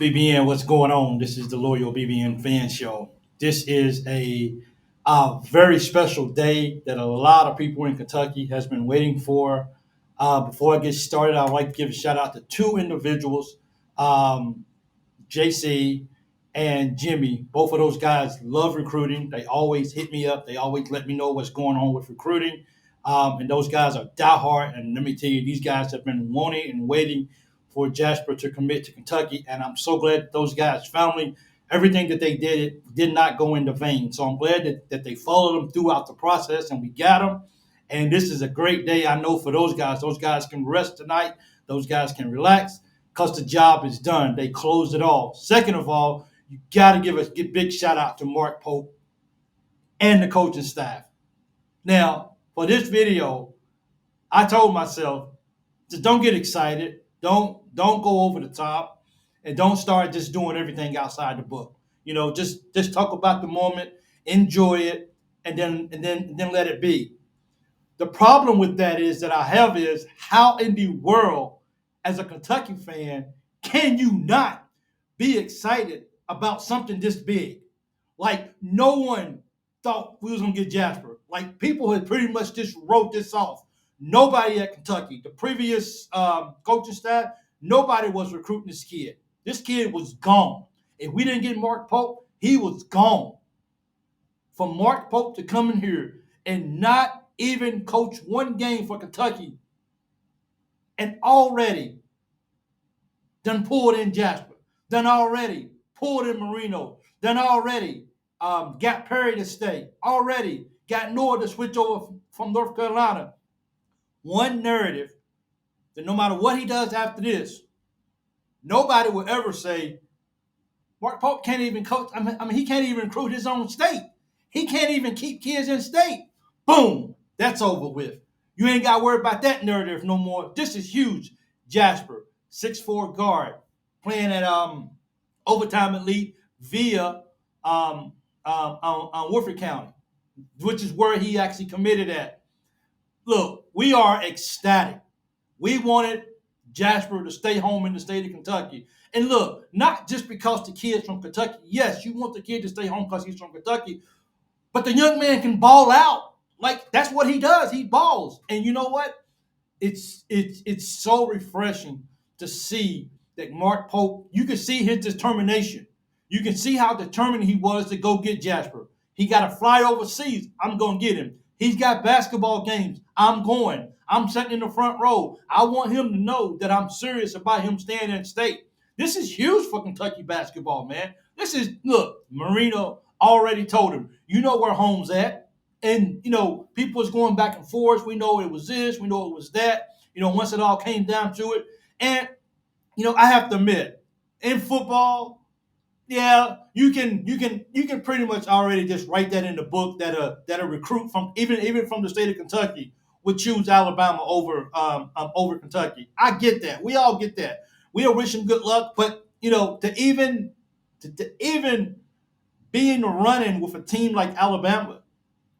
BBN, what's going on? This is the Loyal BBN Fan Show. This is a very special day that a lot of people in Kentucky has been waiting for. Before I get started, I'd like to give a shout out to two individuals, um, JC and Jimmy. Both of those guys love recruiting. They always hit me up. They always let me know what's going on with recruiting. And those guys are diehard. And let me tell you, these guys have been wanting and waiting for Jasper to commit to Kentucky. And I'm so glad those guys found me. Everything that they did not go into vain. So I'm glad that they followed them throughout the process and we got them. And this is a great day, I know, for those guys. Those guys can rest tonight. Those guys can relax because the job is done. They closed it all. Second of all, you got to give a big shout out to Mark Pope and the coaching staff. Now, for this video, I told myself, just don't get excited. Don't go over the top, and don't start just doing everything outside the book. Just talk about the moment, enjoy it, and then let it be. The problem with that is that I have is how in the world, as a Kentucky fan, can you not be excited about something this big? Like, no one thought we was gonna get Jasper. Like, people had pretty much just wrote this off. Nobody at Kentucky, the previous coaching staff, nobody was recruiting this kid. This kid was gone. If we didn't get Mark Pope, he was gone. For Mark Pope to come in here and not even coach one game for Kentucky and already done pulled in Jasper, done already pulled in Moreno, done already got Perry to stay, already got Noah to switch over from North Carolina. One narrative that no matter what he does after this, nobody will ever say, Mark Pope can't even coach. I mean, he can't even recruit his own state. He can't even keep kids in state. Boom, that's over with. You ain't got to worry about that narrative no more. This is huge. Jasper, 6'4" guard, playing at overtime elite via Wofford County, which is where he actually committed at. Look, we are ecstatic. We wanted Jasper to stay home in the state of Kentucky. And look, not just because the kid's from Kentucky. Yes, you want the kid to stay home because he's from Kentucky, but the young man can ball out. Like, that's what he does. He balls. And you know what? It's so refreshing to see that Mark Pope, you can see his determination. You can see how determined he was to go get Jasper. He got to fly overseas. I'm going to get him. He's got basketball games. I'm going. I'm sitting in the front row. I want him to know that I'm serious about him staying in state. This is huge for Kentucky basketball, man. Look, Moreno already told him, you know where home's at. And, people was going back and forth. We know it was this. We know it was that. Once it all came down to it. And, I have to admit, in football, yeah, you can pretty much already just write that in the book that a recruit from even from the state of Kentucky would choose Alabama over Kentucky. I get that. We all get that. We are wishing good luck, but to even be in the running with a team like Alabama,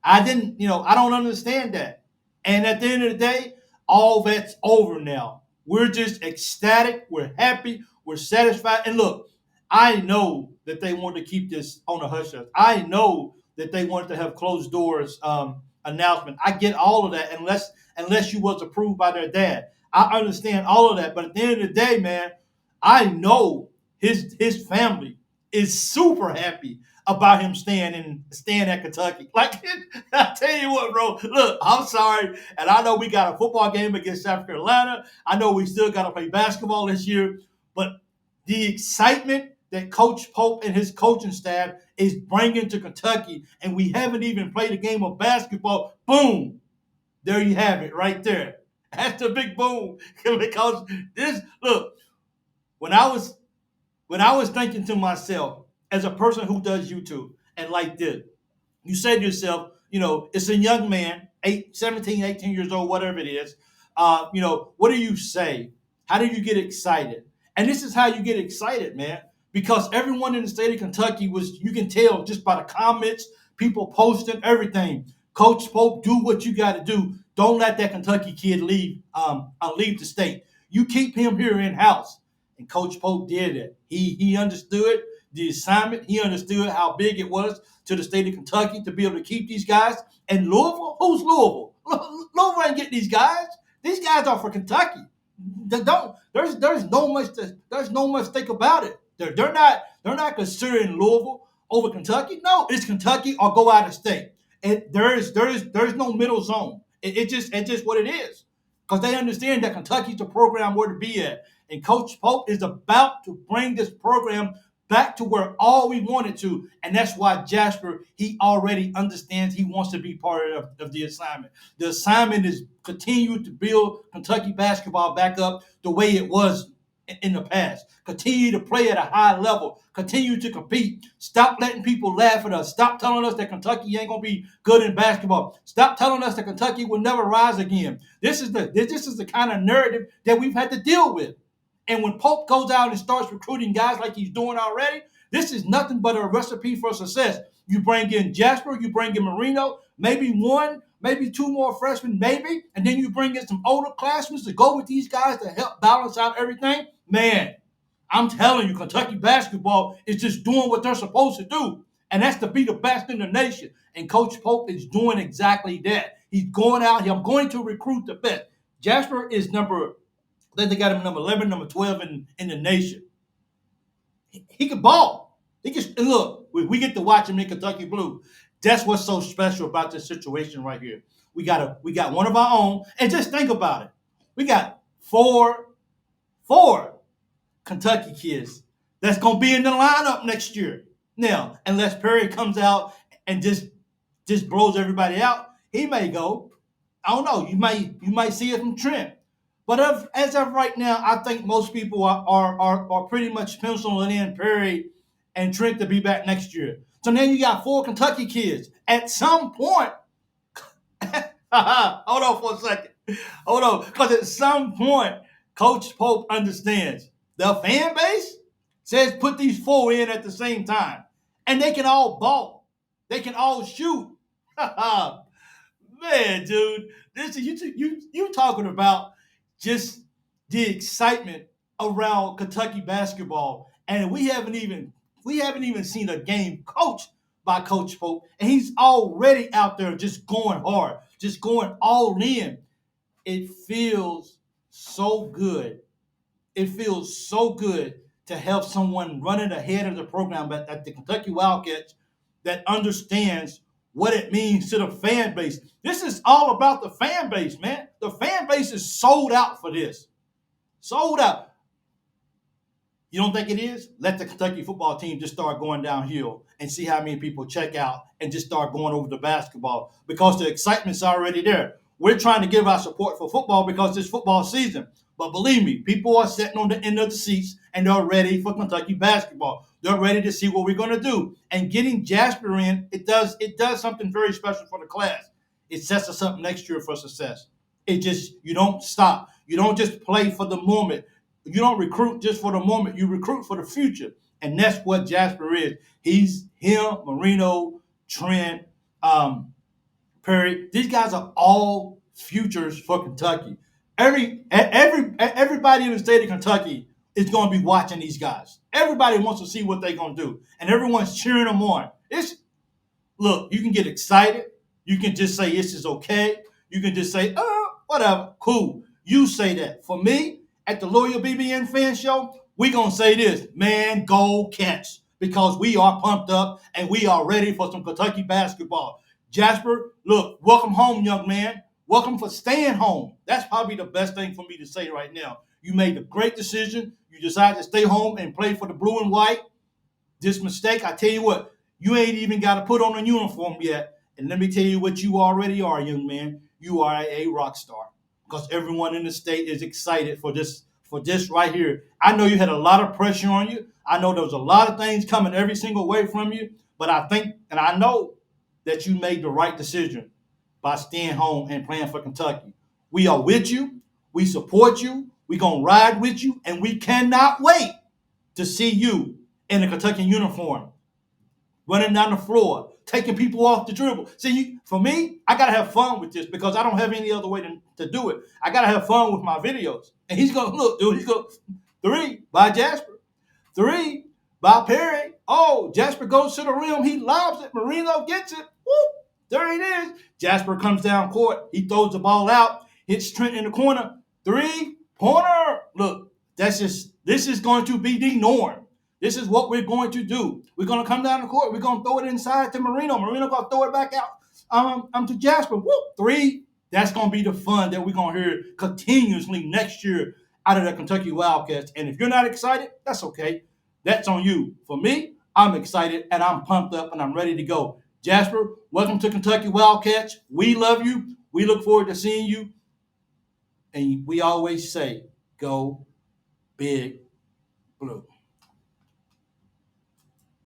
I don't understand that. And at the end of the day, all that's over now. We're just ecstatic. We're happy. We're satisfied. And look, I know that they want to keep this on the hush hush. I know that they wanted to have closed doors announcement. I get all of that unless you was approved by their dad. I understand all of that. But at the end of the day, man, I know his family is super happy about him staying at Kentucky. Like, I tell you what, bro. Look, I'm sorry, and I know we got a football game against South Carolina. I know we still got to play basketball this year, but the excitement that Coach Pope and his coaching staff is bringing to Kentucky, and we haven't even played a game of basketball. Boom, there you have it, right there. That's the big boom, because look, when I was thinking to myself, as a person who does YouTube and like this, you say to yourself, it's a young man, 17, 18 years old, whatever it is. What do you say? How do you get excited? And this is how you get excited, man, because everyone in the state of Kentucky you can tell just by the comments, people posting, everything. Coach Pope, do what you got to do. Don't let that Kentucky kid leave the state. You keep him here in-house. And Coach Pope did it. He understood the assignment. He understood how big it was to the state of Kentucky to be able to keep these guys. And Louisville, who's Louisville? Louisville ain't getting these guys. These guys are for Kentucky. There's no much to think about it. They're not considering Louisville over Kentucky. No, it's Kentucky or go out of state. And there's no middle zone. It's just what it is. Because they understand that Kentucky's the program where to be at. And Coach Pope is about to bring this program back to where all we wanted to. And that's why Jasper, he already understands he wants to be part of the assignment. The assignment is continue to build Kentucky basketball back up the way it was in the past. Continue to play at a high level. Continue to compete. Stop letting people laugh at us. Stop telling us that Kentucky ain't gonna be good in basketball. Stop telling us that Kentucky will never rise again. This is the kind of narrative that we've had to deal with. And when Pope goes out and starts recruiting guys like he's doing already, this is nothing but a recipe for success. You bring in Jasper, you bring in Moreno, maybe one, maybe two more freshmen, maybe, and then you bring in some older classmen to go with these guys to help balance out everything. Man, I'm telling you, Kentucky basketball is just doing what they're supposed to do, and that's to be the best in the nation. And Coach Pope is doing exactly that. He's going out here. I'm going to recruit the best. Jasper is they got him number 11, number 12 in the nation. He can ball. He can look. We get to watch him in Kentucky Blue. That's what's so special about this situation right here. We got one of our own, and just think about it. We got four Kentucky kids that's gonna be in the lineup next year. Now, unless Perry comes out and just blows everybody out, he may go. I don't know. You might see it from Trent. But as of right now, I think most people are pretty much penciling in Perry and Trent to be back next year. So now you got four Kentucky kids. At some point, hold on for a second. Hold on. Because at some point, Coach Pope understands the fan base says put these four in at the same time. And they can all ball. They can all shoot. Man, dude, this is you talking about just the excitement around Kentucky basketball, and we haven't even seen a game coached by Coach Pope, and he's already out there just going hard, just going all in. It feels so good. It feels so good to have someone running ahead of the program at the Kentucky Wildcats that understands what it means to the fan base. This is all about the fan base, man. The fan base is sold out for this. Sold out. You don't think it is? Let the Kentucky football team just start going downhill and see how many people check out and just start going over to basketball because the excitement's already there. We're trying to give our support for football because it's football season. But believe me, people are sitting on the end of the seats and they're ready for Kentucky basketball. They're ready to see what we're going to do. And getting Jasper in, it does something very special for the class. It sets us up next year for success. You don't stop. You don't just play for the moment. You don't recruit just for the moment. You recruit for the future. And that's what Jasper is. He's him, Moreno, Trent, Perry. These guys are all futures for Kentucky. Everybody in the state of Kentucky is going to be watching these guys. Everybody wants to see what they're going to do, and everyone's cheering them on. Look, you can get excited. You can just say this is okay. You can just say, whatever, cool. You say that. For me, at the Loyal BBN Fan Show, we're going to say this, man, go Cats, because we are pumped up and we are ready for some Kentucky basketball. Jasper, look, welcome home, young man. Welcome for staying home. That's probably the best thing for me to say right now. You made a great decision. You decided to stay home and play for the blue and white. This mistake, I tell you what, you ain't even got to put on a uniform yet. And let me tell you what you already are, young man. You are a rock star because everyone in the state is excited for this right here. I know you had a lot of pressure on you. I know there was a lot of things coming every single way from you. But I think and I know that you made the right decision by staying home and playing for Kentucky. We are with you. We support you. We're going to ride with you. And we cannot wait to see you in a Kentucky uniform, running down the floor, taking people off the dribble. See, for me, I got to have fun with this because I don't have any other way to do it. I got to have fun with my videos. And he's going to look, dude, 3 by Jasper. 3 by Perry. Oh, Jasper goes to the rim. He lobs it. Moreno gets it. Woo! There it is. Jasper comes down court. He throws the ball out. Hits Trent in the corner. 3-pointer. Look, this is going to be the norm. This is what we're going to do. We're going to come down the court. We're going to throw it inside to Moreno. Moreno going to throw it back out to Jasper. Woo! 3. That's going to be the fun that we're going to hear continuously next year out of the Kentucky Wildcats. And if you're not excited, that's okay. That's on you. For me, I'm excited and I'm pumped up and I'm ready to go. Jasper, welcome to Kentucky Wildcats. We love you. We look forward to seeing you. And we always say, go big blue.